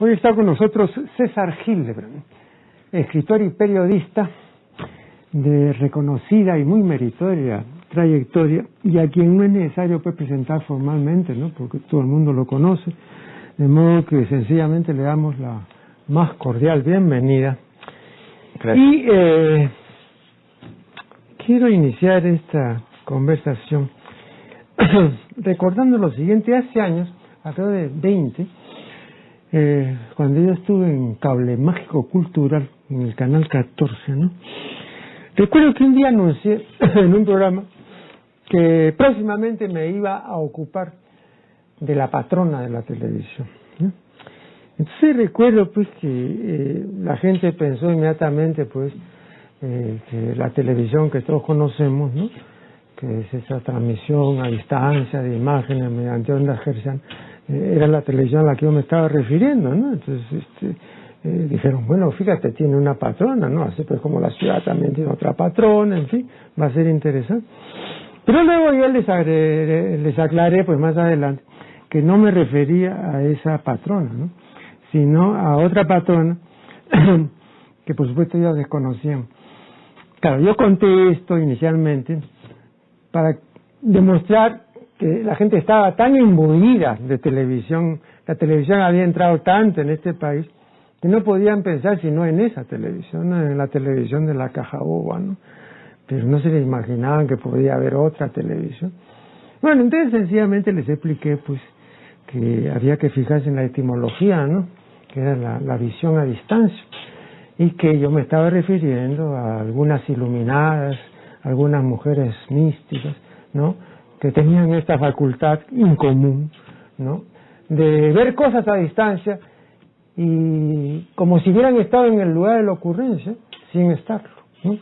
Hoy está con nosotros César Hildebrand, escritor y periodista de reconocida y muy meritoria trayectoria, y a quien no es necesario pues presentar formalmente, ¿no? Porque todo el mundo lo conoce, de modo que sencillamente le damos la más cordial bienvenida. Gracias. Y quiero iniciar esta conversación recordando lo siguiente. Hace años, alrededor de 20, cuando yo estuve en Cable Mágico Cultural, en el canal 14, ¿no? Recuerdo que un día anuncié en un programa que próximamente me iba a ocupar de la patrona de la televisión, ¿no? Entonces recuerdo pues que la gente pensó inmediatamente pues que la televisión que todos conocemos, ¿no?, que es esa transmisión a distancia de imágenes mediante ondas hertzianas, era la televisión a la que yo me estaba refiriendo, ¿no? Entonces dijeron, bueno, fíjate, tiene una patrona, ¿no? Así pues como la ciudad también tiene otra patrona, en fin, va a ser interesante. Pero luego yo les aclaré pues más adelante que no me refería a esa patrona, ¿no?, sino a otra patrona que por supuesto ellos desconocían. Claro, yo conté esto inicialmente para demostrar que la gente estaba tan imbuida de televisión, la televisión había entrado tanto en este país, que no podían pensar sino en esa televisión, en la televisión de la caja boba, ¿no? Pero no se les imaginaban que podía haber otra televisión. Bueno, entonces sencillamente les expliqué pues que había que fijarse en la etimología, ¿no?, que era la visión a distancia, y que yo me estaba refiriendo a algunas iluminadas, algunas mujeres místicas, ¿no?, que tenían esta facultad incomún, ¿no?, de ver cosas a distancia y como si hubieran estado en el lugar de la ocurrencia sin estarlo, ¿no?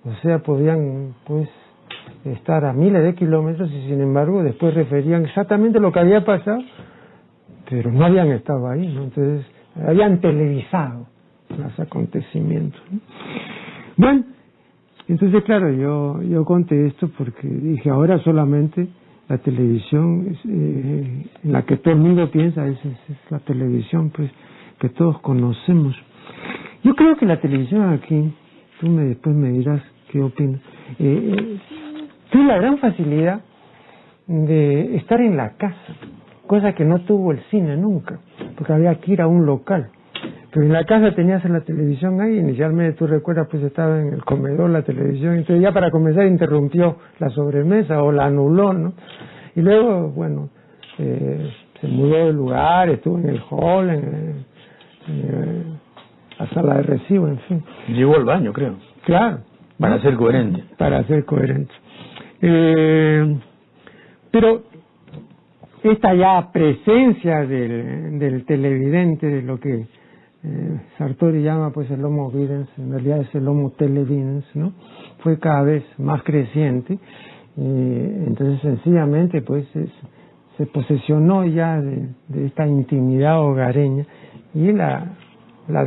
O sea, podían pues estar a miles de kilómetros y sin embargo después referían exactamente lo que había pasado, pero no habían estado ahí, ¿no? Entonces habían televisado los acontecimientos, ¿no? Bueno, entonces claro, yo conté esto porque dije, ahora solamente la televisión en la que todo el mundo piensa es la televisión pues que todos conocemos. Yo creo que la televisión aquí, después me dirás qué opinas, tiene la gran facilidad de estar en la casa, cosa que no tuvo el cine nunca, porque había que ir a un local. Pero en la casa tenías la televisión ahí, inicialmente tú recuerdas pues estaba en el comedor la televisión, entonces ya para comenzar interrumpió la sobremesa o la anuló, ¿no? Y luego, bueno, se mudó de lugar, estuvo en el hall, en la sala de recibo, en fin. Llegó al baño, creo. Claro. Para ser coherente. Para ser coherente. Pero esta ya presencia del televidente, de lo que Sartori llama pues el homo videns, en realidad es el homo televidens, ¿no?, fue cada vez más creciente, entonces sencillamente pues se posesionó ya de esta intimidad hogareña y la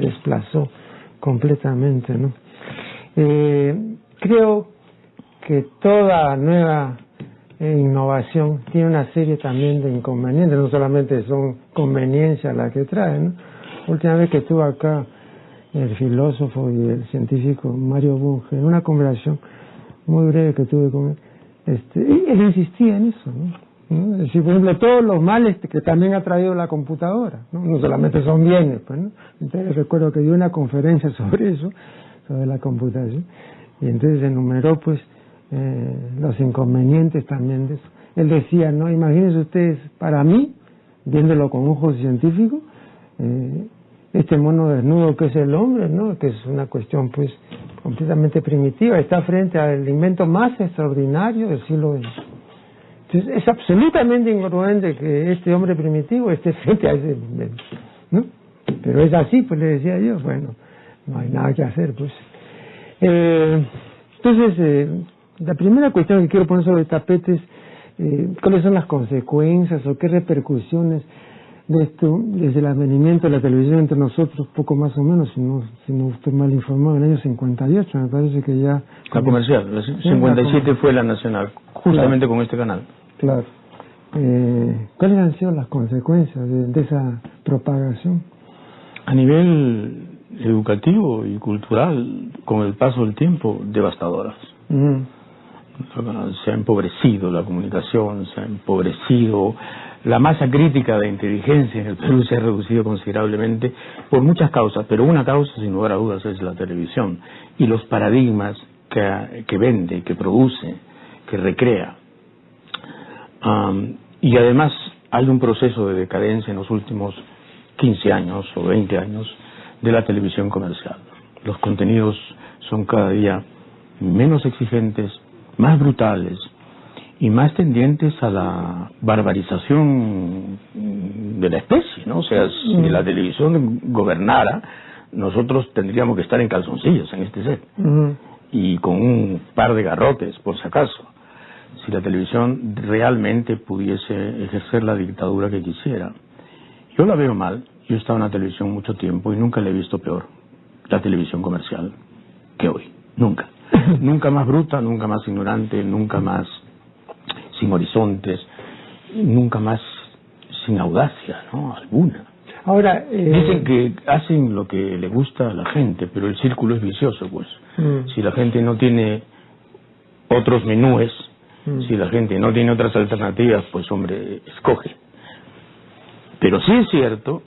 desplazó completamente, ¿no? Creo que toda nueva innovación tiene una serie también de inconvenientes, no solamente son conveniencias las que trae, ¿no? Última vez que estuve acá el filósofo y el científico Mario Bunge, en una conversación muy breve que tuve con él, él insistía en eso, ¿no? Es decir, por ejemplo, todos los males que también ha traído la computadora, ¿no? No solamente son bienes, pues, ¿no? Entonces recuerdo que dio una conferencia sobre eso, sobre la computación, y entonces enumeró pues los inconvenientes también de eso. Él decía, ¿no?, imagínense ustedes, para mí, viéndolo con ojos científicos, este mono desnudo que es el hombre, ¿no?, que es una cuestión pues completamente primitiva, está frente al invento más extraordinario del siglo XX. Entonces es absolutamente incongruente que este hombre primitivo esté frente a ese invento, ¿no? Pero es así, pues le decía yo, bueno, no hay nada que hacer, pues. Entonces, la primera cuestión que quiero poner sobre el tapete es cuáles son las consecuencias o qué repercusiones de esto desde el advenimiento de la televisión entre nosotros, poco más o menos, si no estoy mal informado, en el año 58, me parece que ya... La comercial, la 57 fue la nacional, justamente claro, con este canal. Claro. ¿Cuáles han sido las consecuencias de esa propagación? A nivel educativo y cultural, con el paso del tiempo, devastadoras. Se ha empobrecido la comunicación, se ha empobrecido la masa crítica de inteligencia en el Perú, se ha reducido considerablemente por muchas causas, pero una causa sin lugar a dudas es la televisión y los paradigmas que vende, que produce, que recrea. Y además hay un proceso de decadencia en los últimos 15 años o 20 años de la televisión comercial. Los contenidos son cada día menos exigentes, más brutales y más tendientes a la barbarización de la especie, ¿no? O sea, si la televisión gobernara, nosotros tendríamos que estar en calzoncillos en este set y con un par de garrotes, por si acaso, si la televisión realmente pudiese ejercer la dictadura que quisiera. Yo la veo mal. Yo he estado en la televisión mucho tiempo y nunca la he visto peor, la televisión comercial, que hoy. Nunca. Nunca más bruta, nunca más ignorante, nunca más sin horizontes, nunca más sin audacia, ¿no? Alguna. Ahora, dicen que hacen lo que le gusta a la gente, pero el círculo es vicioso, pues. Si la gente no tiene otros menúes, si la gente no tiene otras alternativas, pues hombre, escoge. Pero sí es cierto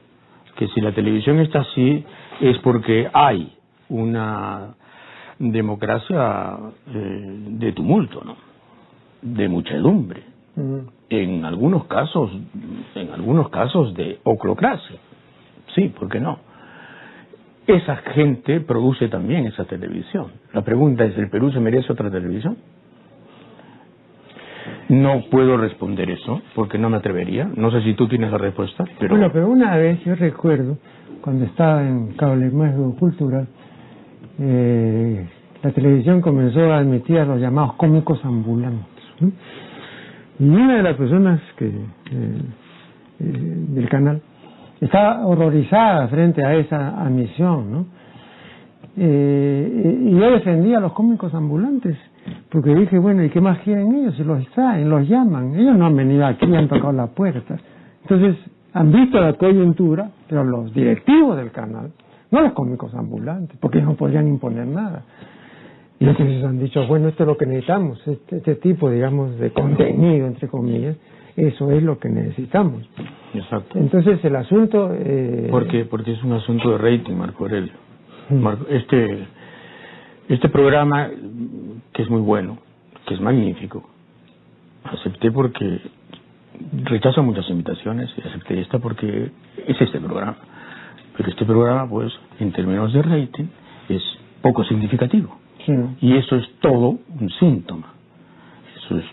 que si la televisión está así es porque hay una democracia de tumulto, ¿no? De muchedumbre, en algunos casos de oclocracia. Sí, ¿por qué no? Esa gente produce también esa televisión. La pregunta es, ¿el Perú se merece otra televisión? No puedo responder eso, porque no me atrevería. No sé si tú tienes la respuesta. Pero... Bueno, pero una vez yo recuerdo, cuando estaba en Cable Mágico Cultural, la televisión comenzó a admitir a los llamados cómicos ambulantes, ¿no? Y una de las personas del canal estaba horrorizada frente a esa admisión, ¿no? Y yo defendía a los cómicos ambulantes, porque dije, bueno, ¿y qué más quieren ellos? Si los traen, los llaman. Ellos no han venido aquí, han tocado la puerta. Entonces, han visto la coyuntura, pero los directivos del canal, no los cómicos ambulantes, porque ellos no podrían imponer nada. Y entonces han dicho, bueno, esto es lo que necesitamos, este tipo, digamos, de contenido, entre comillas, eso es lo que necesitamos. Exacto. Entonces, el asunto... Porque es un asunto de rating, Marco Aurelio. Este programa, que es muy bueno, que es magnífico, acepté porque rechazo muchas invitaciones y acepté esta porque es este programa. Pero este programa, pues, en términos de rating, es poco significativo. Sí. Y eso es todo un síntoma. Eso es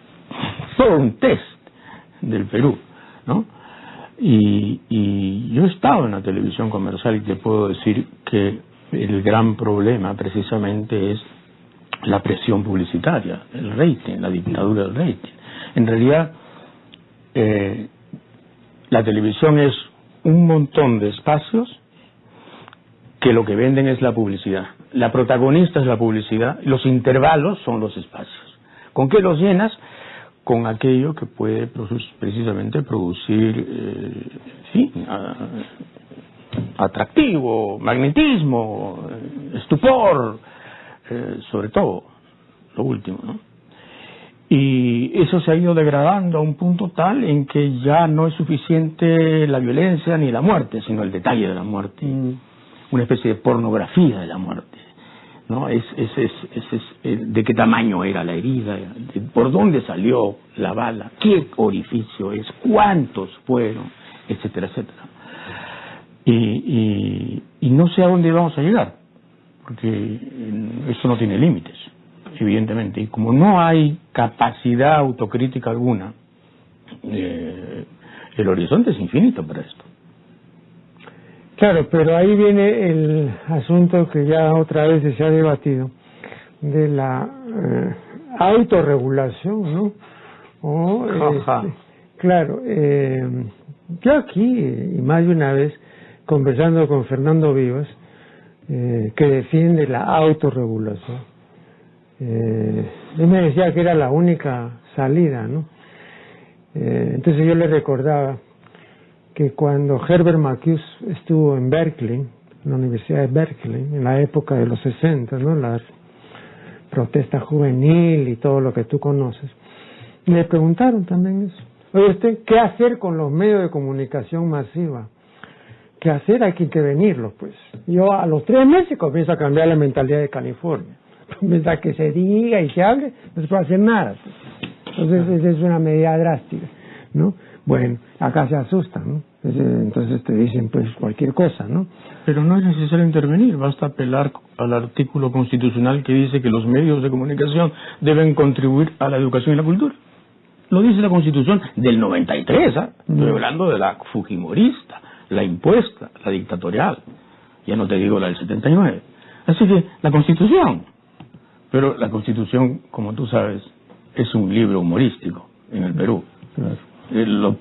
todo un test del Perú, ¿no? Y yo he estado en la televisión comercial y te puedo decir que el gran problema precisamente es la presión publicitaria, el rating, la dictadura del rating. En realidad, la televisión es un montón de espacios que lo que venden es la publicidad. La protagonista es la publicidad, los intervalos son los espacios. ¿Con qué los llenas? Con aquello que puede precisamente producir atractivo, magnetismo, estupor, sobre todo, lo último, ¿no? Y eso se ha ido degradando a un punto tal en que ya no es suficiente la violencia ni la muerte, sino el detalle de la muerte, una especie de pornografía de la muerte, ¿no? De qué tamaño era la herida, por dónde salió la bala, qué orificio es, cuántos fueron, etcétera, etcétera. Y no sé a dónde vamos a llegar, porque esto no tiene límites, evidentemente, y como no hay capacidad autocrítica alguna, el horizonte es infinito para esto. Claro, pero ahí viene el asunto que ya otra vez se ha debatido, de la autorregulación, ¿no? Claro, yo aquí, y más de una vez, conversando con Fernando Vivas, que defiende la autorregulación, él me decía que era la única salida, ¿no? Entonces yo le recordaba que cuando Herbert Marcuse estuvo en Berkeley en la Universidad de Berkeley, en la época de los 60, ¿no? La protesta juvenil y todo lo que tú conoces. Y le preguntaron también eso. Oye, usted, ¿qué hacer con los medios de comunicación masiva? ¿Qué hacer? Hay que intervenirlos, pues. Yo a los 3 meses comienzo a cambiar la mentalidad de California. Mientras que se diga y se hable, no se puede hacer nada, pues. Entonces, esa es una medida drástica, ¿no? Bueno, acá se asustan, ¿no? Entonces te dicen, pues, cualquier cosa, ¿no? Pero no es necesario intervenir, basta apelar al artículo constitucional que dice que los medios de comunicación deben contribuir a la educación y la cultura. Lo dice la Constitución del 93, ¿eh? Estoy hablando de la fujimorista, la impuesta, la dictatorial. Ya no te digo la del 79. Así que la Constitución. Pero la Constitución, como tú sabes, es un libro humorístico en el Perú.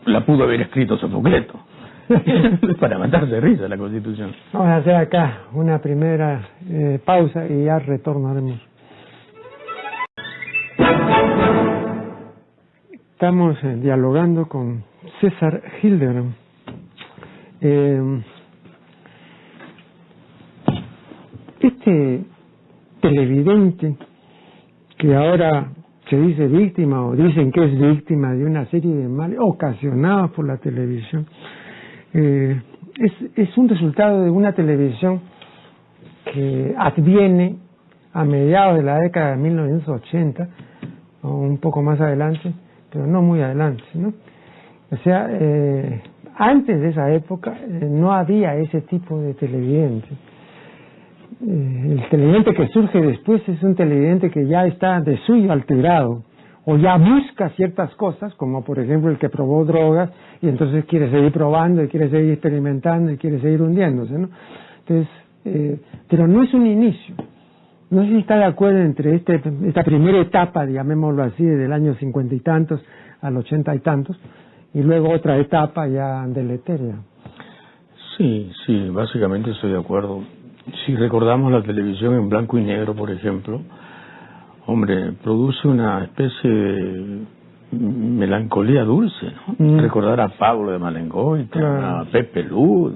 La pudo haber escrito Sofocleto. Para matarse de risa la Constitución. Vamos a hacer acá una primera pausa y ya retornaremos. Estamos dialogando con César Hildebrand. Este televidente que ahora se dice víctima o dicen que es víctima de una serie de males ocasionados por la televisión, es un resultado de una televisión que adviene a mediados de la década de 1980 o un poco más adelante, pero no muy adelante, ¿no? O sea, antes de esa época no había ese tipo de televidente. El televidente que surge después es un televidente que ya está de suyo alterado o ya busca ciertas cosas, como por ejemplo el que probó drogas y entonces quiere seguir probando y quiere seguir experimentando y quiere seguir hundiéndose, ¿no? Entonces, pero no es un inicio. No sé si está de acuerdo entre esta primera etapa, llamémoslo así, del año 50 y tantos al 80 y tantos, y luego otra etapa ya deletérea. Sí, básicamente estoy de acuerdo. Si recordamos la televisión en blanco y negro, por ejemplo, hombre, produce una especie de melancolía dulce, ¿no? Recordar a Pablo de Malengoita, a Pepe Luz,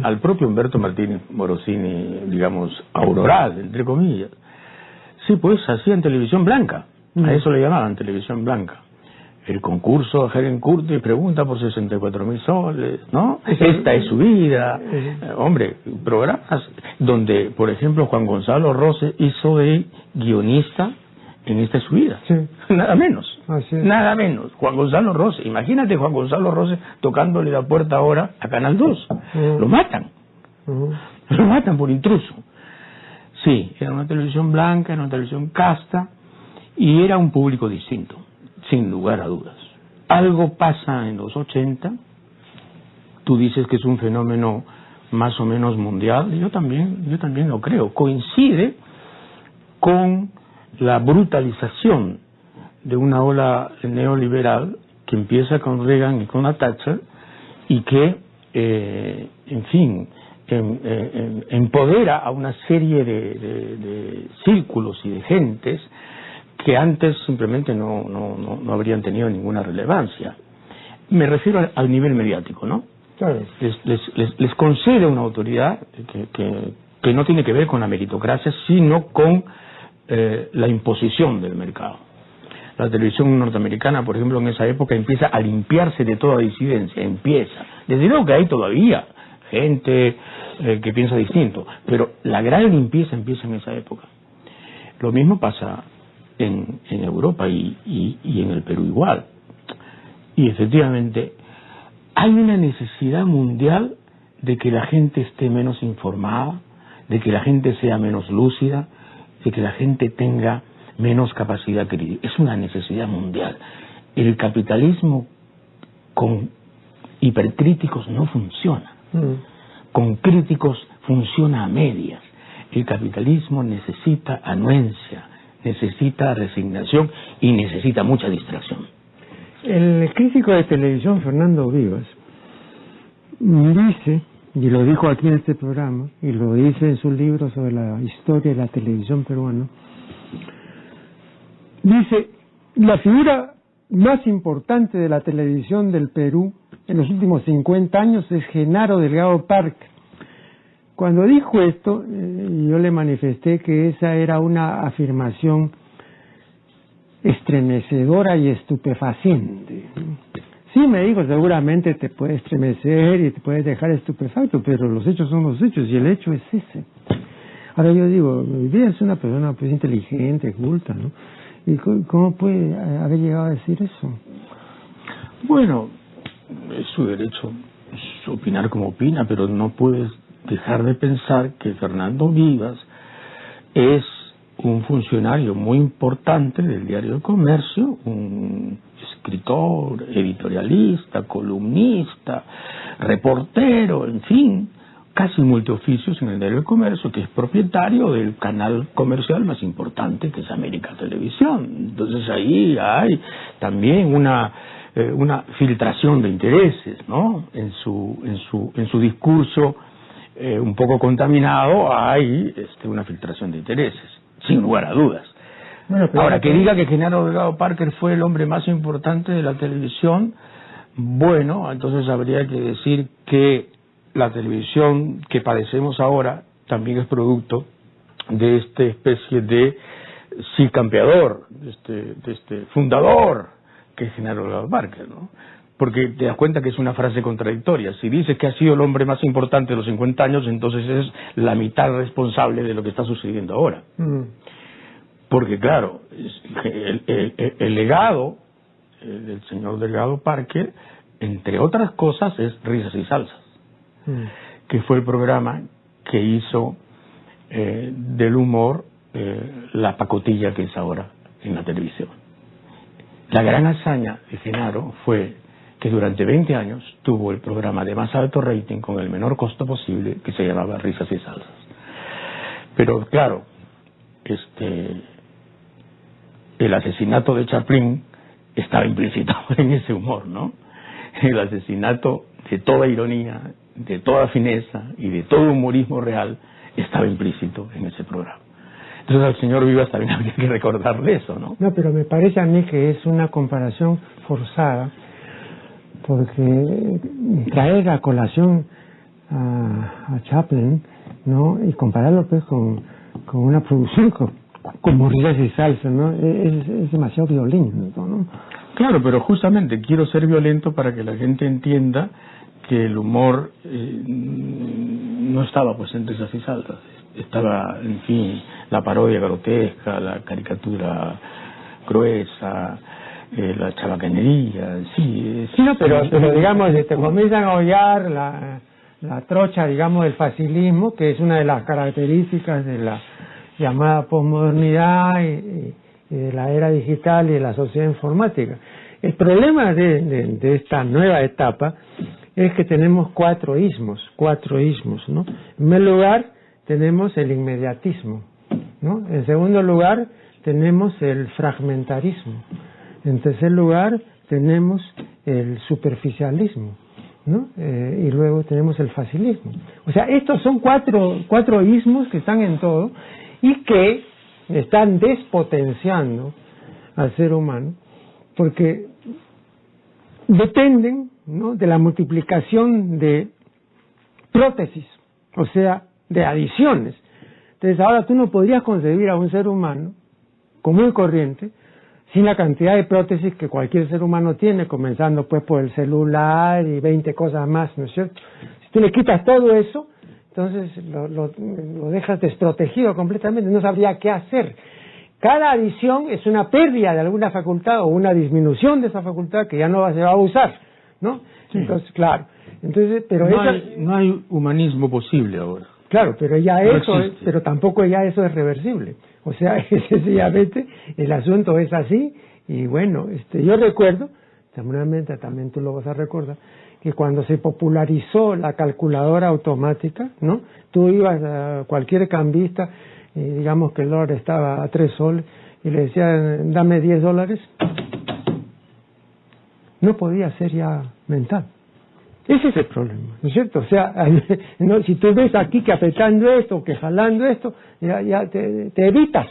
al propio Humberto Martínez Morosini, digamos, auroral, entre comillas. Sí, pues hacían televisión blanca, a eso le llamaban televisión blanca. El concurso Helen Curtis pregunta por 64.000 soles, ¿no? Esta es su vida. Hombre, programas donde, por ejemplo, Juan Gonzalo Rose hizo de guionista en Esta es su vida. Sí. Nada menos. Nada menos. Juan Gonzalo Rose. Imagínate Juan Gonzalo Rose tocándole la puerta ahora a Canal 2. Lo matan. Lo matan por intruso. Sí, era una televisión blanca, era una televisión casta y era un público distinto. Sin lugar a dudas. Algo pasa en los 80, tú dices que es un fenómeno más o menos mundial, yo también lo creo. Coincide con la brutalización de una ola neoliberal que empieza con Reagan y con la Thatcher y que, en fin, empodera a una serie de círculos y de gentes que antes simplemente no habrían tenido ninguna relevancia. Me refiero al nivel mediático, ¿no? Claro. Les concede una autoridad que no tiene que ver con la meritocracia, sino con la imposición del mercado. La televisión norteamericana, por ejemplo, en esa época empieza a limpiarse de toda disidencia, Desde luego que hay todavía gente que piensa distinto, pero la gran limpieza empieza en esa época. Lo mismo pasa en Europa y en el Perú igual. Y efectivamente hay una necesidad mundial de que la gente esté menos informada, de que la gente sea menos lúcida, de que la gente tenga menos capacidad crítica. Es una necesidad mundial. El capitalismo con hipercríticos no funciona. Con críticos funciona a medias. El capitalismo necesita anuencia, necesita resignación y necesita mucha distracción. El crítico de televisión Fernando Vivas dice, y lo dijo aquí en este programa, y lo dice en su libro sobre la historia de la televisión peruana, dice, la figura más importante de la televisión del Perú en los últimos 50 años es Genaro Delgado Parque, cuando dijo esto, yo le manifesté que esa era una afirmación estremecedora y estupefaciente. Sí, me dijo, seguramente te puede estremecer y te puedes dejar estupefacto, pero los hechos son los hechos y el hecho es ese. Ahora yo digo, mi vida es una persona pues inteligente, culta, ¿no? ¿Y cómo puede haber llegado a decir eso? Bueno, es su derecho opinar como opina, pero no puedes dejar de pensar que Fernando Vivas es un funcionario muy importante del Diario del Comercio, un escritor, editorialista, columnista, reportero, en fin, casi multioficios en el Diario del Comercio, que es propietario del canal comercial más importante, que es América Televisión. Entonces ahí hay también una filtración de intereses, ¿no? En su discurso un poco contaminado hay una filtración de intereses, sin lugar a dudas. Bueno, ahora, que diga que Genaro Delgado Parker fue el hombre más importante de la televisión, bueno, entonces habría que decir que la televisión que padecemos ahora también es producto de esta especie de sí campeador, de este fundador que es Genaro Delgado Parker, ¿no? Porque te das cuenta que es una frase contradictoria. Si dices que ha sido el hombre más importante de los 50 años, entonces es la mitad responsable de lo que está sucediendo ahora. Porque claro, el legado del señor Delgado Parker, entre otras cosas, es Risas y Salsas, que fue el programa que hizo del humor la pacotilla que es ahora en la televisión. La gran hazaña de Genaro fue que durante 20 años tuvo el programa de más alto rating con el menor costo posible, que se llamaba Risas y Salsas. Pero claro, el asesinato de Chaplin estaba implícito en ese humor, ¿no? El asesinato de toda ironía, de toda fineza y de todo humorismo real estaba implícito en ese programa. Entonces al señor Vivas también habría que recordarle eso, ¿no? No, pero me parece a mí que es una comparación forzada, porque traer a colación a Chaplin, ¿no? Y compararlo pues con una producción como Risas y Salsas, ¿no? Es demasiado violento, ¿no? Claro, pero justamente quiero ser violento para que la gente entienda que el humor no estaba pues en Risas y Salsas. Estaba, en fin, la parodia grotesca, la caricatura gruesa, la chabacanería, sí. No, pero digamos, comienzan a hollar la trocha, digamos, del facilismo, que es una de las características de la llamada posmodernidad y de la era digital y de la sociedad informática. El problema de esta nueva etapa es que tenemos cuatro ismos, ¿no? En primer lugar, tenemos el inmediatismo, ¿no? En segundo lugar, tenemos el fragmentarismo. En tercer lugar, tenemos el superficialismo, ¿no? Y luego tenemos el facilismo. O sea, estos son cuatro ismos que están en todo y que están despotenciando al ser humano, porque dependen, ¿no?, de la multiplicación de prótesis, o sea, de adiciones. Entonces ahora tú no podrías concebir a un ser humano común y corriente sin la cantidad de prótesis que cualquier ser humano tiene, comenzando pues por el celular y 20 cosas más, ¿no es cierto? Si tú le quitas todo eso, entonces lo dejas desprotegido completamente, no sabría qué hacer. Cada adición es una pérdida de alguna facultad o una disminución de esa facultad que ya no se va a usar, ¿no? Sí. Entonces, claro. Entonces, pero no hay humanismo posible ahora. Claro, pero ya no eso, pero tampoco ya eso es reversible. O sea, sencillamente el asunto es así y bueno, yo recuerdo, seguramente también tú lo vas a recordar, que cuando se popularizó la calculadora automática, ¿no? Tú ibas a cualquier cambista, digamos que el dólar estaba a 3 soles y le decían, dame $10, no podía ser ya mental. Ese es el problema, ¿no es cierto? O sea, no, si tú ves aquí que apretando esto, que jalando esto, ya te evitas,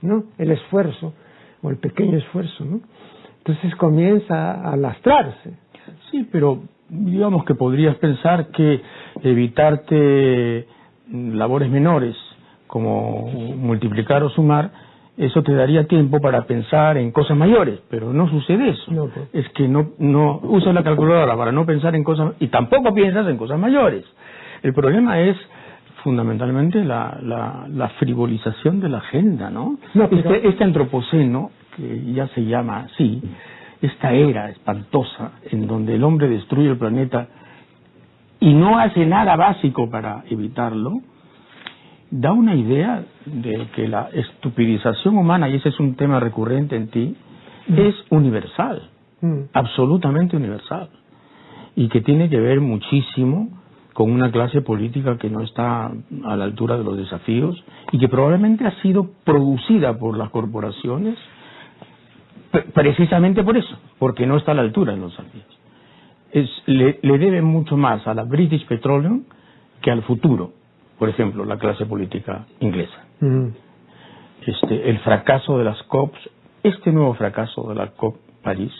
¿no?, el esfuerzo, o el pequeño esfuerzo, ¿no? Entonces comienza a lastrarse. Sí, pero digamos que podrías pensar que evitarte labores menores como multiplicar o sumar, eso te daría tiempo para pensar en cosas mayores, pero no sucede eso. No, pues. Es que no usas la calculadora para no pensar en cosas, y tampoco piensas en cosas mayores. El problema es fundamentalmente la frivolización de la agenda, ¿no? Este antropoceno, que ya se llama así, esta era espantosa en donde el hombre destruye el planeta y no hace nada básico para evitarlo, da una idea de que la estupidización humana, y ese es un tema recurrente en ti, es universal, absolutamente universal, y que tiene que ver muchísimo con una clase política que no está a la altura de los desafíos y que probablemente ha sido producida por las corporaciones precisamente por eso, porque no está a la altura de los desafíos. Le debe mucho más a la British Petroleum que al futuro, por ejemplo, la clase política inglesa. El fracaso de las COPs, este nuevo fracaso de la COP París,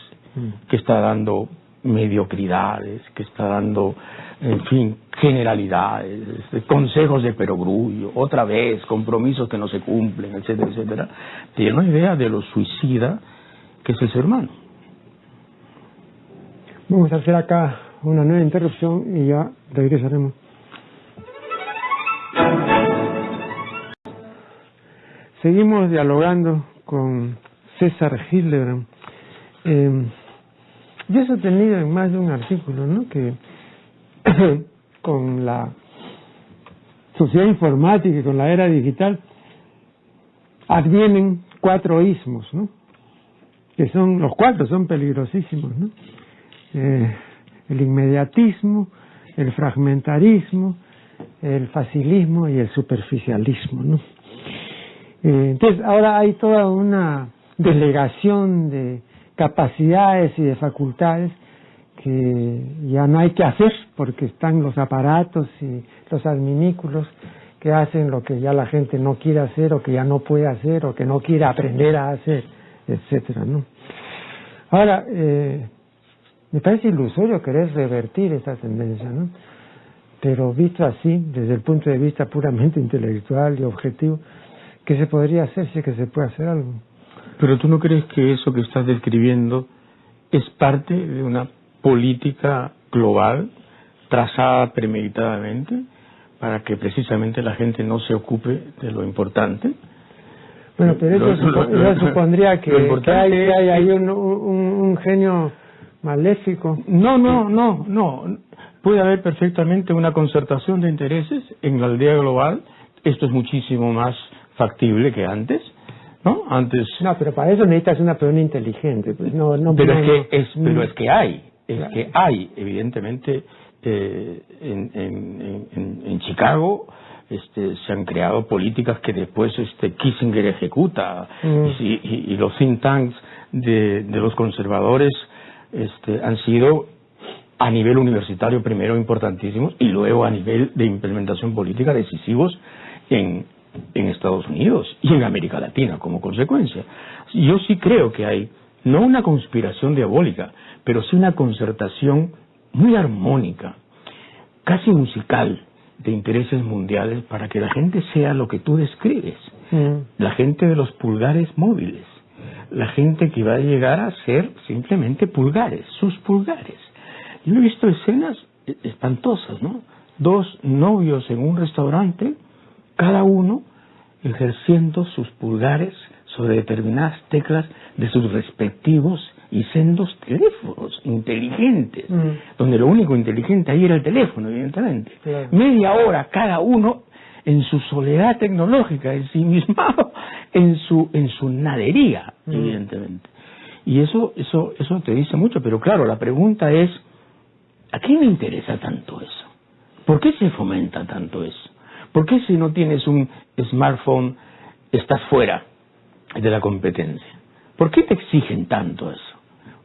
que está dando mediocridades, que está dando, en fin, generalidades, consejos de perogrullo, otra vez, compromisos que no se cumplen, etcétera, etcétera, tiene una idea de lo suicida que es el ser humano. Vamos a hacer acá una nueva interrupción y ya regresaremos. Seguimos dialogando con César Hildebrand. Yo he sostenido en más de un artículo, ¿no?, que con la sociedad informática y con la era digital advienen 4 ismos, ¿no?, que son, los 4 son peligrosísimos, ¿no? El inmediatismo, el fragmentarismo, el facilismo y el superficialismo, ¿no? Entonces ahora hay toda una delegación de capacidades y de facultades que ya no hay que hacer porque están los aparatos y los adminículos que hacen lo que ya la gente no quiere hacer o que ya no puede hacer o que no quiere aprender a hacer, etcétera, ¿no? Ahora, me parece ilusorio querer revertir esta tendencia, ¿no? Pero visto así, desde el punto de vista puramente intelectual y objetivo, ¿qué se podría hacer si es que se puede hacer algo? Pero ¿tú no crees que eso que estás describiendo es parte de una política global trazada premeditadamente para que precisamente la gente no se ocupe de lo importante? Bueno, pero eso supondría que hay ahí un genio maléfico. No. Puede haber perfectamente una concertación de intereses en la aldea global. Esto es muchísimo más factible que antes, ¿no? Antes. No, pero para eso necesitas una persona inteligente. Pues pero es que hay, evidentemente, en Chicago se han creado políticas que después Kissinger ejecuta y los think tanks de los conservadores han sido a nivel universitario primero importantísimos y luego a nivel de implementación política decisivos en Estados Unidos y en América Latina como consecuencia. Yo sí creo que hay no una conspiración diabólica, pero sí una concertación muy armónica, casi musical, de intereses mundiales para que la gente sea lo que tú describes, la gente de los pulgares móviles, la gente que va a llegar a ser simplemente pulgares, sus pulgares. Yo he visto escenas espantosas, ¿no? 2 novios en un restaurante, cada uno ejerciendo sus pulgares sobre determinadas teclas de sus respectivos y sendos teléfonos inteligentes, donde lo único inteligente ahí era el teléfono, evidentemente. Claro. Media hora cada uno en su soledad tecnológica, en sí mismo, en su nadería, evidentemente. Y eso te dice mucho, pero claro, la pregunta es, ¿a quién le interesa tanto eso? ¿Por qué se fomenta tanto eso? ¿Por qué si no tienes un smartphone estás fuera de la competencia? ¿Por qué te exigen tanto eso?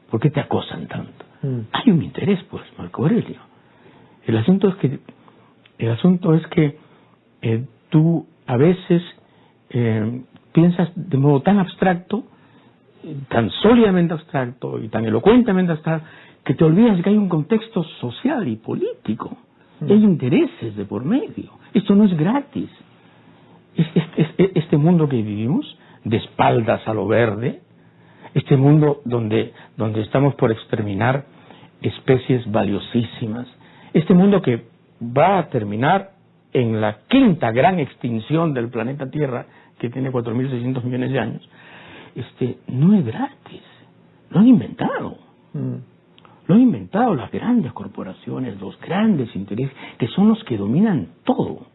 ¿Por qué te acosan tanto? Hay un interés, pues, Marco Aurelio. El asunto es que tú a veces piensas de modo tan abstracto, tan sólidamente abstracto y tan elocuentemente abstracto, que te olvidas que hay un contexto social y político. Hay intereses de por medio. Esto no es gratis. Este mundo que vivimos, de espaldas a lo verde, este mundo donde estamos por exterminar especies valiosísimas, este mundo que va a terminar en la quinta gran extinción del planeta Tierra, que tiene 4.600 millones de años, no es gratis. Lo han inventado. Lo han inventado las grandes corporaciones, los grandes intereses, que son los que dominan todo.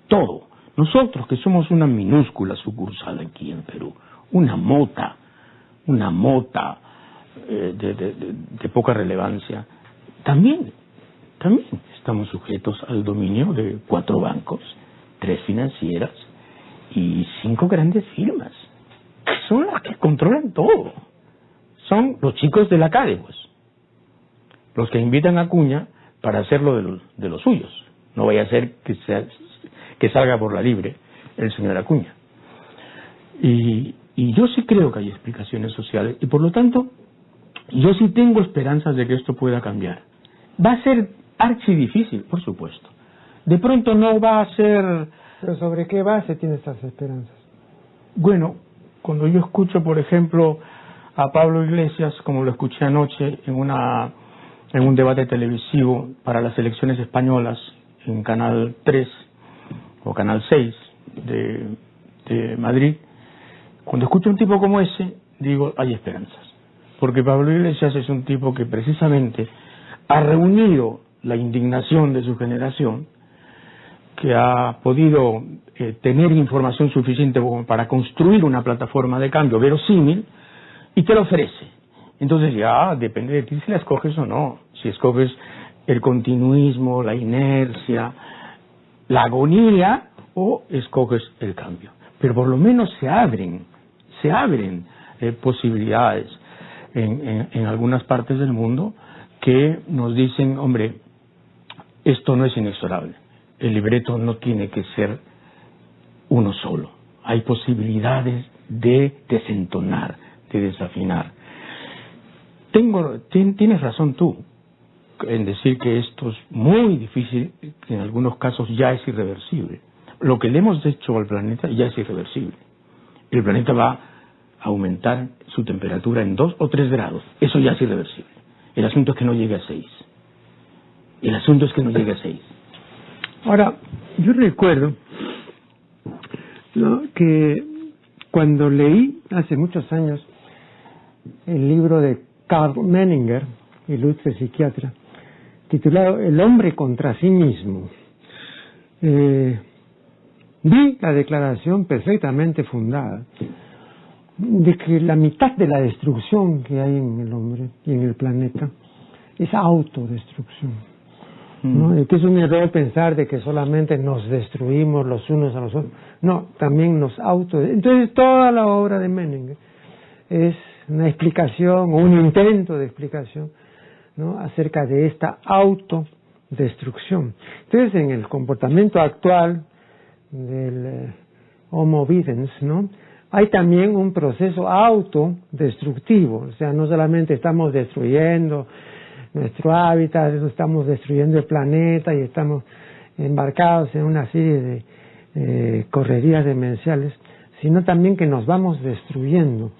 Todo. Nosotros, que somos una minúscula sucursal aquí en Perú, una mota de poca relevancia, también estamos sujetos al dominio de 4 bancos, 3 financieras y 5 grandes firmas, que son las que controlan todo. Son los chicos de la calle, pues, los que invitan a Acuña para hacerlo de los suyos. No vaya a ser que salga por la libre el señor Acuña. Y yo sí creo que hay explicaciones sociales, y por lo tanto yo sí tengo esperanzas de que esto pueda cambiar. Va a ser archidifícil, por supuesto. De pronto no va a ser... ¿Pero sobre qué base tiene estas esperanzas? Bueno, cuando yo escucho, por ejemplo, a Pablo Iglesias, como lo escuché anoche en un debate televisivo para las elecciones españolas en Canal 3 o Canal 6 de Madrid, cuando escucho a un tipo como ese, digo, hay esperanzas. Porque Pablo Iglesias es un tipo que precisamente ha reunido la indignación de su generación, que ha podido tener información suficiente para construir una plataforma de cambio verosímil y te lo ofrece. Entonces ya depende de ti si la escoges o no. Si escoges el continuismo, la inercia, la agonía, o escoges el cambio. Pero por lo menos se abren posibilidades en algunas partes del mundo que nos dicen, hombre, esto no es inexorable. El libreto no tiene que ser uno solo. Hay posibilidades de desentonar, de desafinar. Tienes razón tú en decir que esto es muy difícil, que en algunos casos ya es irreversible. Lo que le hemos hecho al planeta ya es irreversible. El planeta va a aumentar su temperatura en 2 o 3 grados. Eso ya es irreversible. El asunto es que no llegue a 6. Ahora, yo recuerdo que cuando leí hace muchos años el libro de Karl Menninger, ilustre psiquiatra, titulado El hombre contra sí mismo, vi la declaración perfectamente fundada de que la mitad de la destrucción que hay en el hombre y en el planeta es autodestrucción, ¿no? Y que es un error pensar de que solamente nos destruimos los unos a los otros. No, también nos Entonces toda la obra de Menninger es una explicación o un intento de explicación, ¿no?, acerca de esta autodestrucción. Entonces, en el comportamiento actual del Homo videns, ¿no?, hay también un proceso autodestructivo. O sea, no solamente estamos destruyendo nuestro hábitat, estamos destruyendo el planeta y estamos embarcados en una serie de correrías demenciales, sino también que nos vamos destruyendo.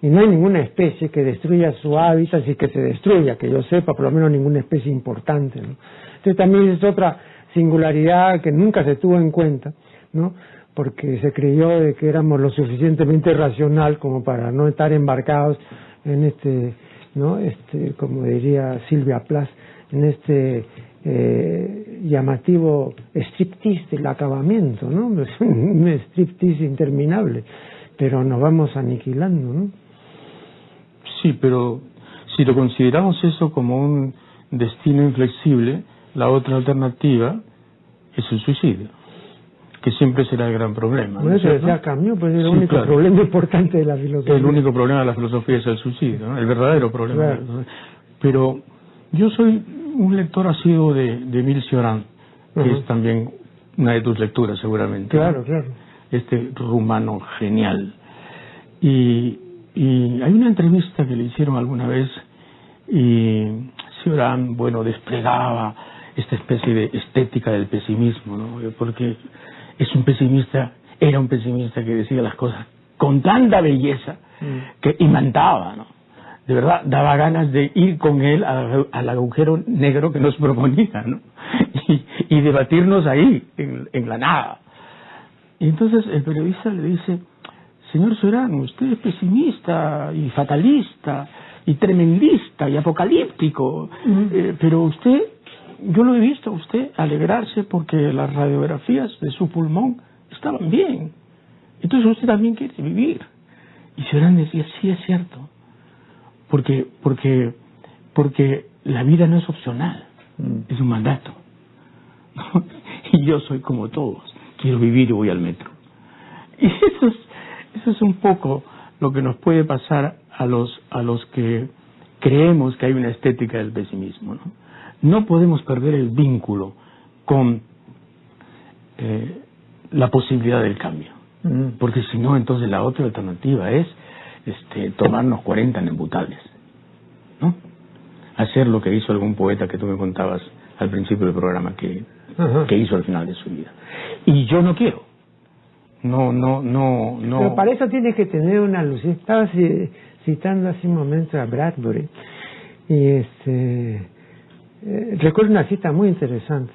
Y no hay ninguna especie que destruya su hábitat y que se destruya, que yo sepa, por lo menos ninguna especie importante, ¿no? Entonces también es otra singularidad que nunca se tuvo en cuenta, ¿no?, porque se creyó de que éramos lo suficientemente racional como para no estar embarcados en como diría Silvia Plath, en este llamativo striptease del acabamiento, ¿no? Un striptease interminable, pero nos vamos aniquilando, ¿no? Sí, pero si lo consideramos eso como un destino inflexible, la otra alternativa es el suicidio, que siempre será el gran problema. Bueno, eso decía Camus, pues es el único problema importante de la filosofía. El único problema de la filosofía es el suicidio, ¿no? El verdadero problema. Claro. Pero yo soy un lector asiduo de Émile Cioran, que es también una de tus lecturas seguramente. Claro, ¿no? claro. Este rumano genial. Y hay una entrevista que le hicieron alguna vez y Cioran, bueno, desplegaba esta especie de estética del pesimismo, ¿no? Porque era un pesimista que decía las cosas con tanta belleza que imantaba, ¿no? De verdad, daba ganas de ir con él al agujero negro que nos proponía, ¿no? Y debatirnos ahí, en la nada. Y entonces el periodista le dice: señor Serrano, usted es pesimista y fatalista y tremendista y apocalíptico, pero usted, yo lo he visto a usted alegrarse porque las radiografías de su pulmón estaban bien. Entonces usted también quiere vivir. Y Serrano decía: sí, es cierto, porque la vida no es opcional, es un mandato. Y yo soy como todos, quiero vivir y voy al metro. Y eso es un poco lo que nos puede pasar a los que creemos que hay una estética del pesimismo, ¿no? No podemos perder el vínculo con la posibilidad del cambio, porque si no, entonces la otra alternativa es tomarnos 40 embutables, ¿no? Hacer lo que hizo algún poeta que tú me contabas al principio del programa que hizo al final de su vida. Y yo no quiero. No. Pero para eso tienes que tener una luz. Estaba citando hace un momento a Bradbury y recuerdo una cita muy interesante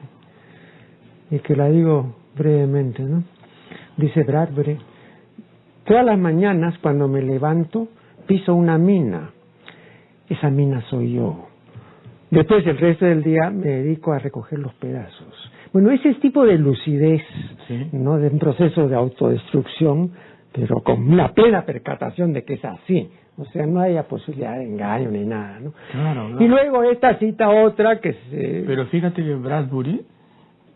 y que la digo brevemente, ¿no? Dice Bradbury: todas las mañanas cuando me levanto piso una mina. Esa mina soy yo. Después el resto del día me dedico a recoger los pedazos. Bueno, ese tipo de lucidez, ¿sí? ¿no? De un proceso de autodestrucción, pero con la plena percatación de que es así. O sea, no haya posibilidad de engaño ni nada, ¿no? Claro. Y luego esta cita otra que Pero fíjate que Bradbury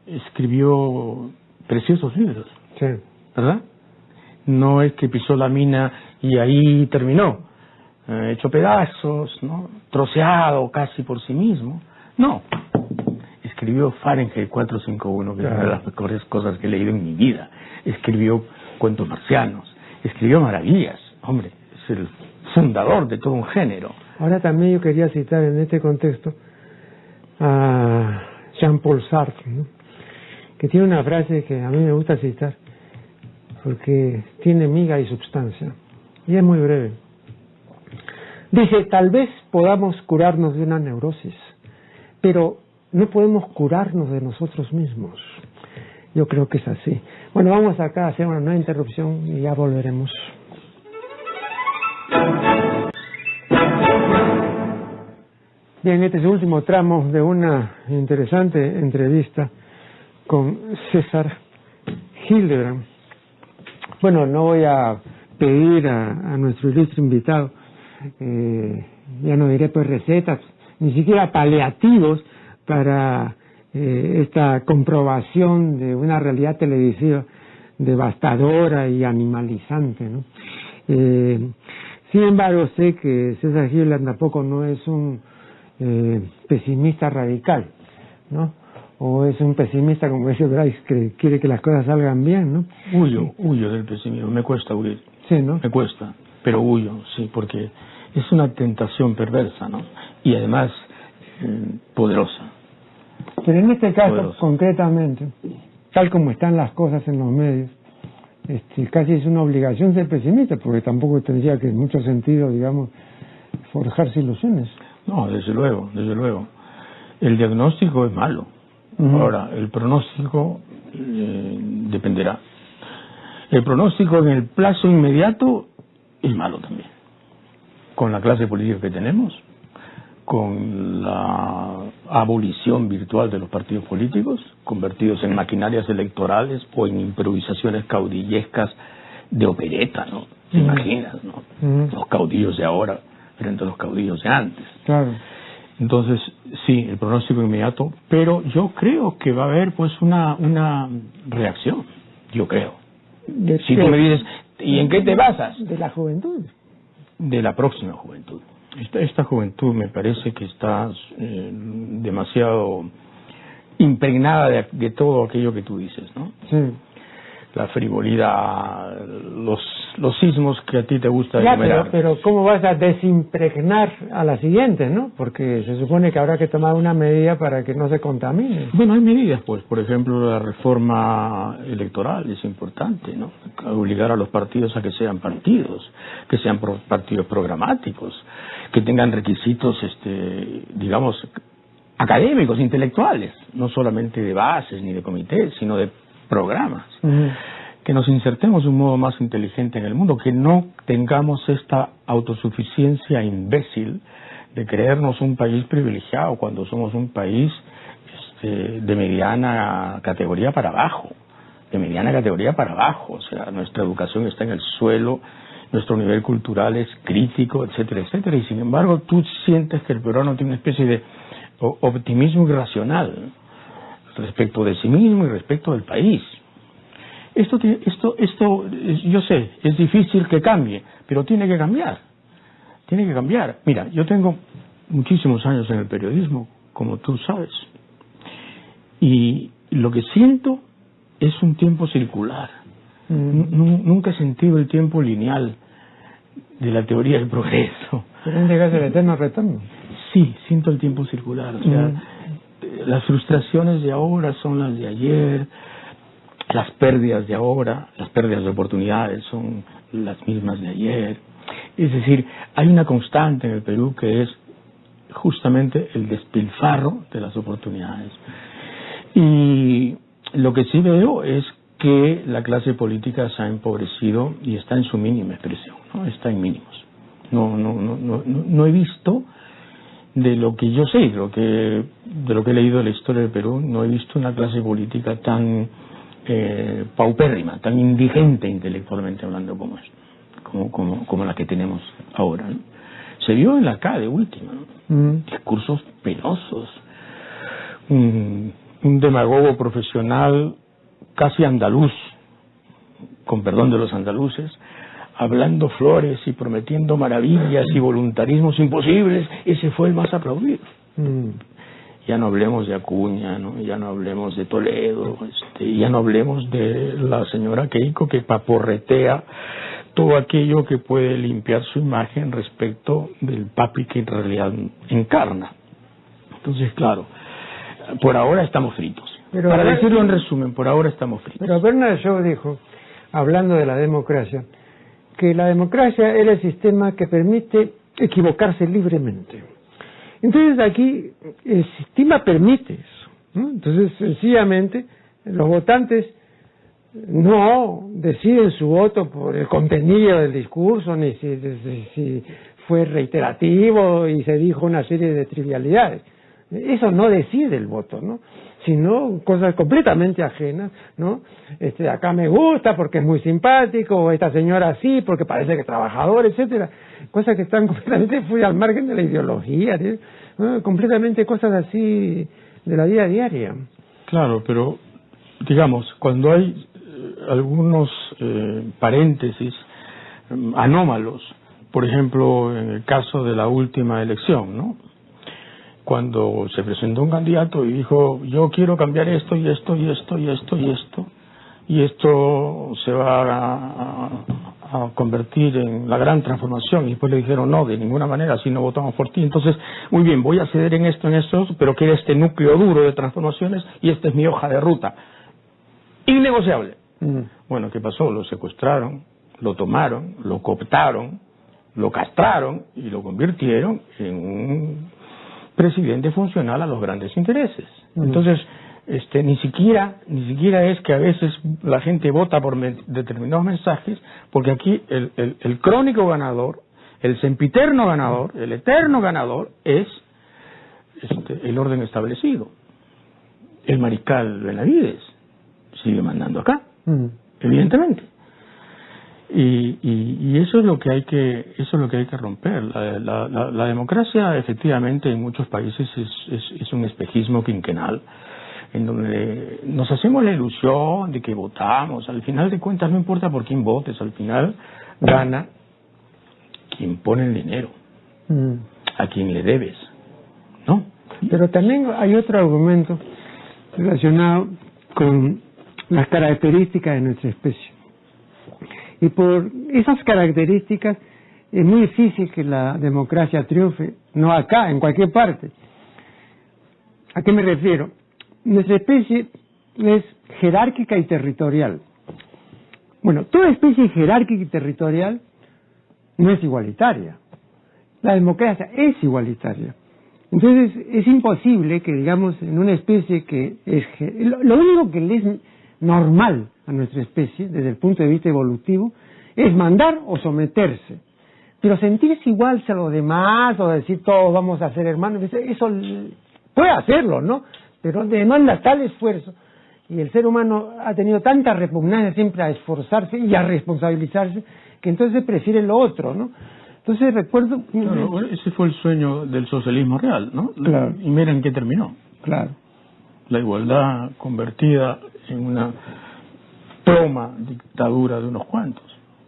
escribió preciosos libros, sí, ¿verdad? No es que pisó la mina y ahí terminó, hecho pedazos, ¿no? Troceado casi por sí mismo. No. Escribió Fahrenheit 451, que es una de las mejores cosas que he leído en mi vida. Escribió Cuentos marcianos. Escribió maravillas. Hombre, es el fundador de todo un género. Ahora también yo quería citar en este contexto a Jean-Paul Sartre, ¿no? Que tiene una frase que a mí me gusta citar porque tiene miga y substancia y es muy breve. Dice: tal vez podamos curarnos de una neurosis, pero no podemos curarnos de nosotros mismos. Yo creo que es así. Bueno, vamos acá a hacer una nueva interrupción y ya volveremos. Bien, este es el último tramo de una interesante entrevista con César Hildebrand. Bueno, no voy a pedir a nuestro ilustre invitado, ya no diré pues recetas, ni siquiera paliativos para esta comprobación de una realidad televisiva devastadora y animalizante, ¿no? Sin embargo, sé que César Hildebrand tampoco no es un pesimista radical, ¿no? O es un pesimista, como dice Bryce, que quiere que las cosas salgan bien, ¿no? Huyo del pesimismo, me cuesta huir. Sí, ¿no? Me cuesta, pero huyo, sí, porque es una tentación perversa, ¿no? Y además poderosa. Pero en este caso, poderosa. Concretamente, tal como están las cosas en los medios, casi es una obligación ser pesimista, porque tampoco tendría que en mucho sentido, digamos, forjarse ilusiones. No, desde luego, desde luego. El diagnóstico es malo. Ahora, el pronóstico dependerá. El pronóstico en el plazo inmediato es malo también. Con la clase política que tenemos, con la abolición virtual de los partidos políticos, convertidos en maquinarias electorales o en improvisaciones caudillescas de opereta, ¿no? ¿Te imaginas, no? Los caudillos de ahora frente a los caudillos de antes. Claro. Entonces, sí, el pronóstico inmediato, pero yo creo que va a haber pues una reacción, yo creo. Si tú me dices, ¿y en qué te basas? De la juventud. De la próxima juventud. Esta juventud me parece que está demasiado impregnada de todo aquello que tú dices, ¿no? Sí. La frivolidad, los sismos que a ti te gusta ya, enumerar. pero ¿cómo vas a desimpregnar a la siguiente, no? Porque se supone que habrá que tomar una medida para que no se contamine. Bueno, hay medidas, pues, por ejemplo, la reforma electoral es importante, ¿no? Obligar a los partidos a que sean partidos partidos programáticos, que tengan requisitos, digamos, académicos, intelectuales, no solamente de bases ni de comités, sino de programas. Que nos insertemos de un modo más inteligente en el mundo, que no tengamos esta autosuficiencia imbécil de creernos un país privilegiado cuando somos un país de mediana categoría para abajo, o sea, nuestra educación está en el suelo, nuestro nivel cultural es crítico, etcétera, etcétera, y sin embargo tú sientes que el peruano tiene una especie de optimismo irracional respecto de sí mismo y respecto del país. Esto, yo sé, es difícil que cambie, pero tiene que cambiar. Mira, yo tengo muchísimos años en el periodismo, como tú sabes, y lo que siento es un tiempo circular. Nunca he sentido el tiempo lineal de la teoría del progreso. ¿Pero no llegas al eterno retorno? Sí, siento el tiempo circular. O sea, las frustraciones de ahora son las de ayer. Las pérdidas de ahora, las pérdidas de oportunidades son las mismas de ayer. Es decir, hay una constante en el Perú que es justamente el despilfarro de las oportunidades. Y lo que sí veo es que la clase política se ha empobrecido y está en su mínima expresión, ¿no? Está en mínimos. No he visto, de lo que yo sé, de lo que he leído de la historia del Perú, no he visto una clase política tan paupérrima, tan indigente intelectualmente hablando como la que tenemos ahora, ¿no? Se vio en la CADE última, ¿no? Discursos penosos, un demagogo profesional casi andaluz, con perdón de los andaluces, hablando flores y prometiendo maravillas y voluntarismos imposibles. Ese fue el más aplaudido. Ya no hablemos de Acuña, ¿no? Ya no hablemos de Toledo, ya no hablemos de la señora Keiko, que paporretea todo aquello que puede limpiar su imagen respecto del papi que en realidad encarna. Entonces, claro, por ahora estamos fritos. Pero para decirlo en resumen, por ahora estamos fritos. Pero Bernard Shaw dijo, hablando de la democracia, que la democracia era el sistema que permite equivocarse libremente. Entonces aquí el sistema permite eso, ¿no? Entonces sencillamente los votantes no deciden su voto por el contenido del discurso, ni si fue reiterativo y se dijo una serie de trivialidades. Eso no decide el voto, ¿no? Sino cosas completamente ajenas, ¿no? Acá me gusta porque es muy simpático, o esta señora sí porque parece que es trabajador, etcétera. Cosas que están completamente fuera al margen de la ideología, ¿no? Completamente cosas así de la vida diaria. Claro, pero digamos, cuando hay algunos paréntesis anómalos, por ejemplo, en el caso de la última elección, ¿no? Cuando se presentó un candidato y dijo, yo quiero cambiar esto y esto y esto y esto y esto, y esto se va a convertir en la gran transformación, y después le dijeron, no, de ninguna manera, así no votamos por ti. Entonces, muy bien, voy a ceder en esto, pero quiero este núcleo duro de transformaciones y esta es mi hoja de ruta. Innegociable. Bueno, ¿qué pasó? Lo secuestraron, lo tomaron, lo cooptaron, lo castraron y lo convirtieron en un presidente funcional a los grandes intereses. Entonces, ni siquiera es que a veces la gente vota por determinados mensajes, porque aquí el crónico ganador, el sempiterno ganador, el eterno ganador es el orden establecido. El mariscal Benavides sigue mandando acá, evidentemente. Y eso es lo que hay que romper. La democracia, efectivamente, en muchos países es un espejismo quinquenal, en donde nos hacemos la ilusión de que votamos. Al final de cuentas, no importa por quién votes, al final gana quien pone el dinero, a quien le debes, ¿no? Pero también hay otro argumento relacionado con las características de nuestra especie. Y por esas características es muy difícil que la democracia triunfe, no acá, en cualquier parte. ¿A qué me refiero? Nuestra especie es jerárquica y territorial. Bueno, toda especie jerárquica y territorial no es igualitaria. La democracia es igualitaria. Entonces es imposible que, digamos, en una especie que es... Lo único que le es normal a nuestra especie, desde el punto de vista evolutivo, es mandar o someterse. Pero sentirse igual a los demás, o decir todos vamos a ser hermanos, eso puede hacerlo, ¿no? Pero demanda tal esfuerzo, y el ser humano ha tenido tanta repugnancia siempre a esforzarse y a responsabilizarse, que entonces prefiere lo otro, ¿no? Entonces recuerdo... Claro, ese fue el sueño del socialismo real, ¿no? Claro. Y mira en qué terminó. Claro. La igualdad convertida en una ploma dictadura de unos cuantos.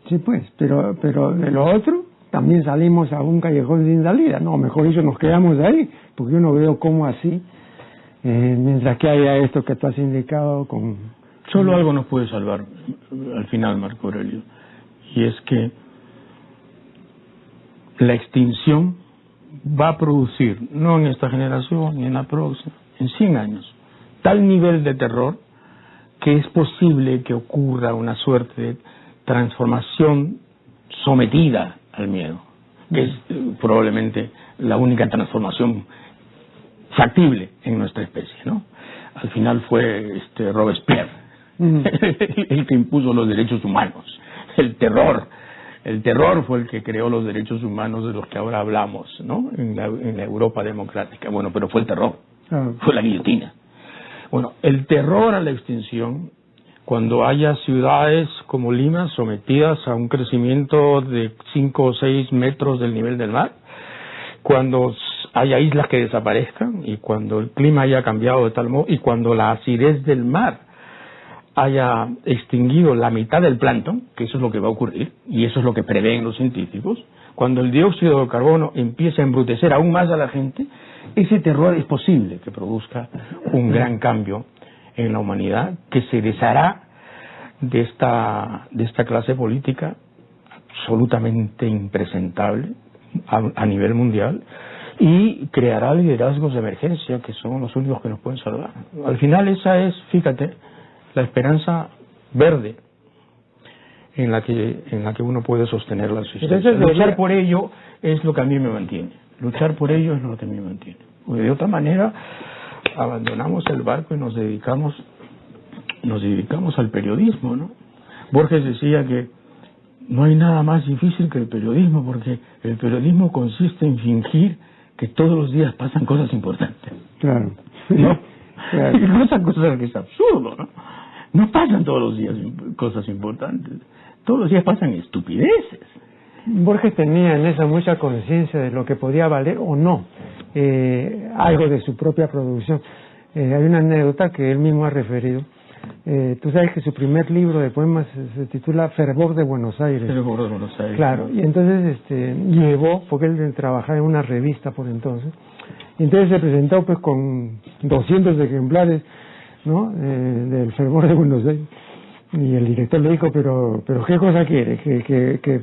Sí, pues, pero de lo otro también salimos a un callejón sin salida. No, mejor eso nos quedamos ahí, porque yo no veo cómo así, mientras que haya esto que tú has indicado con... Solo algo nos puede salvar al final, Marco Aurelio, y es que la extinción va a producir, no en esta generación ni en la próxima, en 100 años, tal nivel de terror que es posible que ocurra una suerte de transformación sometida al miedo, que es probablemente la única transformación factible en nuestra especie, ¿no? Al final fue Robespierre el que impuso los derechos humanos, el terror fue el que creó los derechos humanos de los que ahora hablamos, ¿no? En la Europa democrática. Bueno, pero fue el terror, fue la guillotina. Bueno, el terror a la extinción, cuando haya ciudades como Lima sometidas a un crecimiento de 5 o 6 metros del nivel del mar, cuando haya islas que desaparezcan, y cuando el clima haya cambiado de tal modo, y cuando la acidez del mar haya extinguido la mitad del plancton, que eso es lo que va a ocurrir, y eso es lo que prevén los científicos, cuando el dióxido de carbono empiece a embrutecer aún más a la gente, ese terror es posible que produzca un gran cambio en la humanidad, que se deshará de esta clase política absolutamente impresentable a nivel mundial, y creará liderazgos de emergencia que son los únicos que nos pueden salvar. Al final esa es, fíjate, la esperanza verde en la que uno puede sostener la existencia. Luchar por ello es lo que a mí me mantiene. Luchar por ello es lo que a mí me mantiene. Porque de otra manera abandonamos el barco y nos dedicamos al periodismo, ¿no? Borges decía que no hay nada más difícil que el periodismo, porque el periodismo consiste en fingir que todos los días pasan cosas importantes. Claro. ¿No? Claro. Y esa cosa que es absurdo, ¿no? No pasan todos los días cosas importantes. Todos los días pasan estupideces. Borges tenía en eso mucha conciencia de lo que podía valer o no algo de su propia producción. Hay una anécdota que él mismo ha referido. Tú sabes que su primer libro de poemas se titula Fervor de Buenos Aires. Fervor de Buenos Aires. Claro, y entonces llevó, porque él trabajaba en una revista por entonces, y entonces se presentó pues con 200 ejemplares, ¿no? Del Fervor de Buenos Aires. Y el director le dijo, pero ¿qué cosa quiere? ¿Que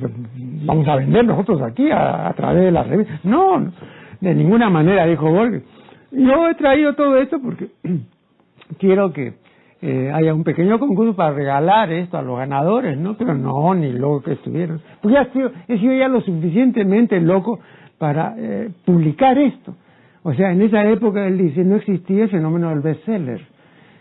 vamos a vender nosotros aquí a través de la revista? No, de ninguna manera, dijo Borges. Yo he traído todo esto porque quiero que haya un pequeño concurso para regalar esto a los ganadores, ¿no? Pero no, ni loco que estuvieron. Pues he sido ya lo suficientemente loco para publicar esto. O sea, en esa época él dice, no existía el fenómeno del bestseller.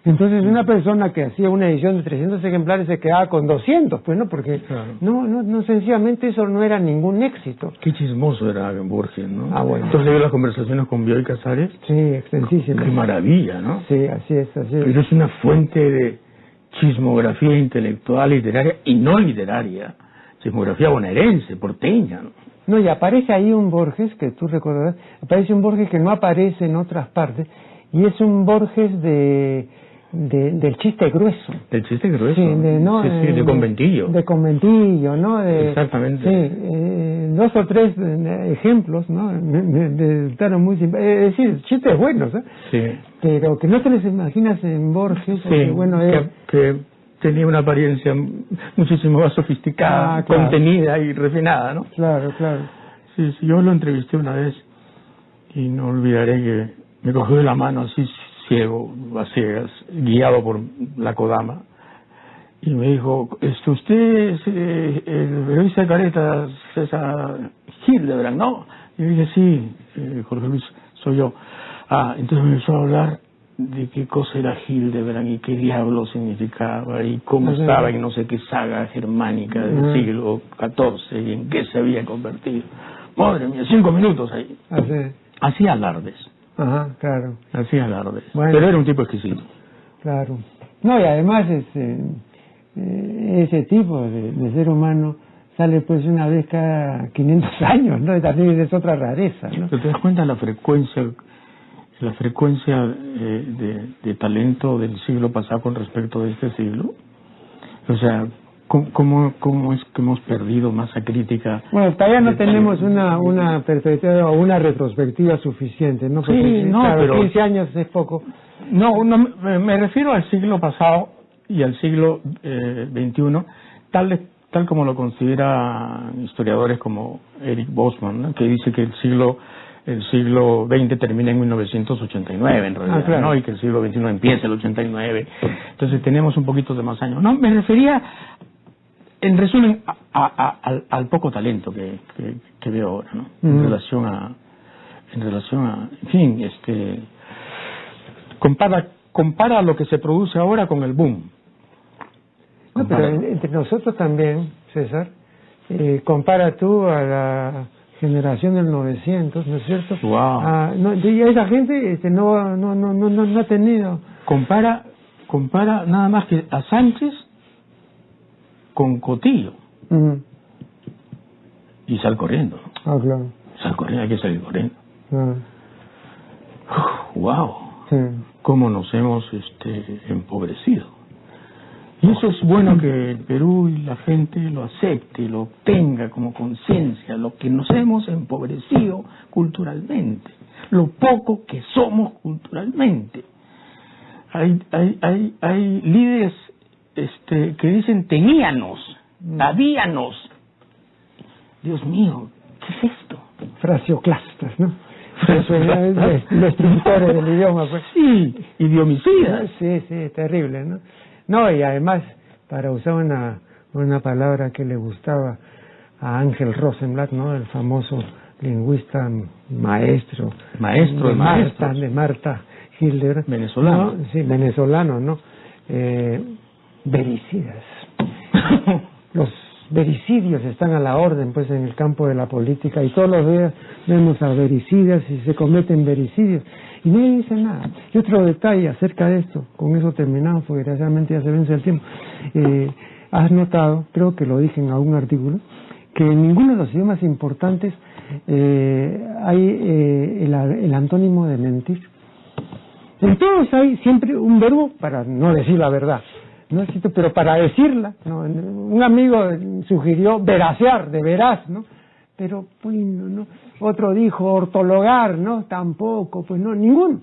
Entonces una persona que hacía una edición de 300 ejemplares se quedaba con 200, pues no, porque claro. no sencillamente eso no era ningún éxito. Qué chismoso era Borges, ¿no? Ah, bueno. Entonces leí las conversaciones con Bioy Casares. Sí, extensísimas. Qué maravilla, ¿no? Sí, así es. Pero es una fuente de chismografía intelectual, literaria y no literaria. Chismografía bonaerense, porteña, ¿no? No, y aparece ahí un Borges, que tú recordarás, aparece un Borges que no aparece en otras partes, y es un Borges del chiste grueso. Del chiste grueso. Sí, de conventillo. De conventillo, ¿no? Exactamente. Sí, 2 o 3 ejemplos, ¿no? Me resultaron muy simpáticos. Es decir, chistes buenos, ¿eh? Sí. Pero que no te les imaginas en Borges. Sí, bueno, que tenía una apariencia muchísimo más sofisticada, claro, contenida y refinada, ¿no? Claro, claro. Sí, yo lo entrevisté una vez y no olvidaré que me cogió de la mano así ciego, a ciegas, guiado por la Kodama, y me dijo, usted es el periodista de Caretas, César Hildebrand, ¿no? Y yo dije, sí, Jorge Luis, soy yo. Entonces me empezó a hablar de qué cosa era Hildebrand y qué diablo significaba y cómo estaba en no sé qué saga germánica del siglo XIV y en qué se había convertido. Madre mía, 5 minutos ahí. Hacía alardes. Ajá, claro. Hacía alardes. Bueno, pero era un tipo exquisito. Claro. No, y además ese tipo de ser humano sale pues una vez cada 500 años, ¿no? También es otra rareza, ¿no? ¿Te das cuenta la frecuencia de talento del siglo pasado con respecto de este siglo? O sea, ¿cómo es que hemos perdido masa crítica? Bueno, todavía no tenemos una perspectiva o una retrospectiva suficiente, ¿no? Porque, sí, no, claro, pero 15 años es poco. No, me refiero al siglo pasado y al siglo XXI, tal como lo consideran historiadores como Eric Bosman, ¿no? Que dice que el siglo XX termina en 1989 en realidad, claro, ¿no? Y que el siglo XXI empieza el 89. Entonces tenemos un poquito de más años. No, me refería, en resumen, al poco talento que veo ahora, ¿no? En relación a, en fin, compara lo que se produce ahora con el boom. No, pero entre nosotros también, César, compara tú a la generación del 900, ¿no es cierto? Wow. Y esa gente no ha tenido. Compara nada más que a Sánchez con Cotillo. Y sal corriendo. Claro. Sal corriendo, hay que salir corriendo. Wow. Sí. Cómo nos hemos empobrecido. Y eso es bueno que el Perú y la gente lo acepte, lo tenga como conciencia, lo que nos hemos empobrecido culturalmente, lo poco que somos culturalmente. Hay líderes que dicen teníanos, habíanos. Dios mío, ¿qué es esto? Fraseoclastas, ¿no? Los escritores del idioma, pues. Sí, idiomicidas. Sí, terrible, ¿no? No, y además, para usar una palabra que le gustaba a Ángel Rosenblatt, ¿no? El famoso lingüista maestro de Marta Hilder, venezolano. ¿no? Sí, venezolano, ¿no? Vericidas. Los vericidios están a la orden, pues, en el campo de la política, y todos los días vemos a vericidas y se cometen vericidios y nadie dice nada. Y otro detalle acerca de esto, con eso terminamos porque desgraciadamente ya se vence el tiempo. Has notado, creo que lo dije en algún artículo, que en ninguno de los idiomas importantes hay el antónimo de mentir. En todos hay siempre un verbo para no decir la verdad, ¿no? Pero para decirla, ¿no? Un amigo sugirió veracear, de veraz, ¿no? Pero bueno, ¿no? Otro dijo ortologar, ¿no? Tampoco, pues no, ninguno.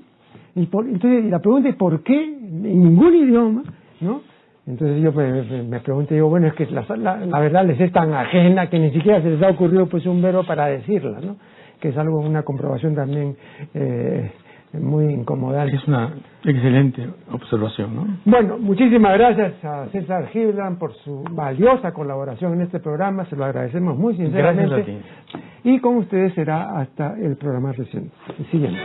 Entonces la pregunta es ¿por qué en ningún idioma, ¿no? Entonces yo me pregunto, digo, bueno, es que la verdad les es tan ajena que ni siquiera se les ha ocurrido pues un verbo para decirla, ¿no? Que es algo, una comprobación también muy incomodante. Es una excelente observación, ¿no? Bueno, muchísimas gracias a César Hildebrand por su valiosa colaboración en este programa, se lo agradecemos muy sinceramente. Gracias a ti. Y con ustedes será hasta el programa reciente. Siguiente.